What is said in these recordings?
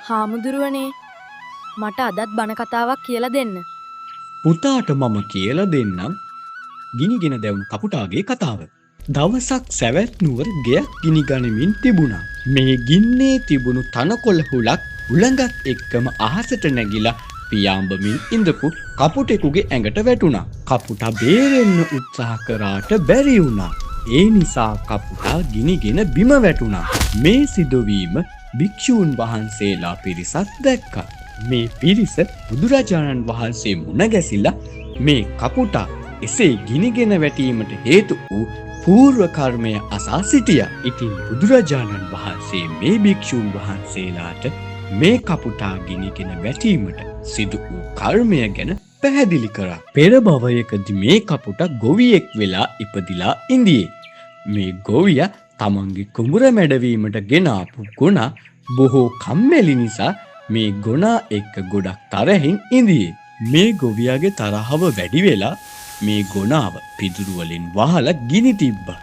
හාමුදුරුවනේ මට අදත් බණ කතාවක් කියලා දෙන්න. පුතාට මම කියලා දෙන්නම් ගිනිගෙන දැවුණු කපුටාගේ කතාව. දවසක් සැවැත් නුවර ගෙයක් ගිනි ගනිමින් තිබුණා. මේ ගින්නේ තිබුණු තනකොළ හුලක් උලඟත් එක්කම අහසට නැගිලා පියාඹමින් ඉඳපු කපුටෙකුගේ ඇඟට වැටුණා. කපුටා බේරෙන්න උත්සාහ කරාට බැරි වුණා. ඒ නිසා කපුටා ගිනිගෙන බිම වැටුණා. මේ සිදුවීම භික්ෂූන් වහන්සේලා පිරිසක් දැක්කා. මේ පිරිස බුදුරජාණන් වහන්සේ මුණ ගැසිලා මේ කපුටා එසේ ගිනිගෙන වැටීමට හේතු වූ పూర్ව කර්මය අසා සිටියා. ඉතින් බුදුරජාණන් වහන්සේ මේ භික්ෂූන් වහන්සේලාට මේ කපුටා ගිනිගෙන වැටීමට සිදු වූ කර්මය ගැන පැහැදිලි කරා. පෙර භවයකදී මේ කපුටා ගොවියෙක් වෙලා ඉපදිලා ඉඳියේ. මේ ගොවියා තමන්ගේ කුඹුර මැඩවීමට ගෙන ආපු ගොනා බොහෝ කම්මැලි නිසා මේ ගොනා එක්ක ගොඩක් තරහින් ඉඳියේ. මේ ගොවියාගේ තරහව වැඩි වෙලා මේ ගොනාව පිදුරු වලින් වහලා ගිනි තිබ්බා.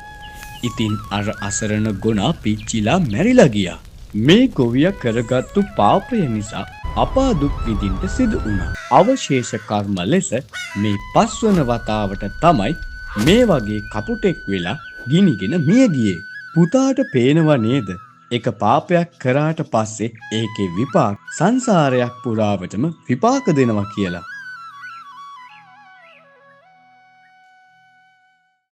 ඉතින් අර අසරණ ගොනා පිච්චිලා මැරිලා ගියා. මේ ගොවියා කරගත්තු පාපය නිසා අපා දුක් විඳින්න සිදු වුණා. අවශේෂ කර්ම ලෙස මේ පස්වන වතාවට තමයි මේ වගේ කපුටෙක් වෙලා ගිනිගෙන මිය ගියේ. පුතාට පේනව නේද? එක පාපයක් කරාට පස්සේ ඒකේ විපාක සංසාරයක් පුරාවටම විපාක දෙනවා කියලා.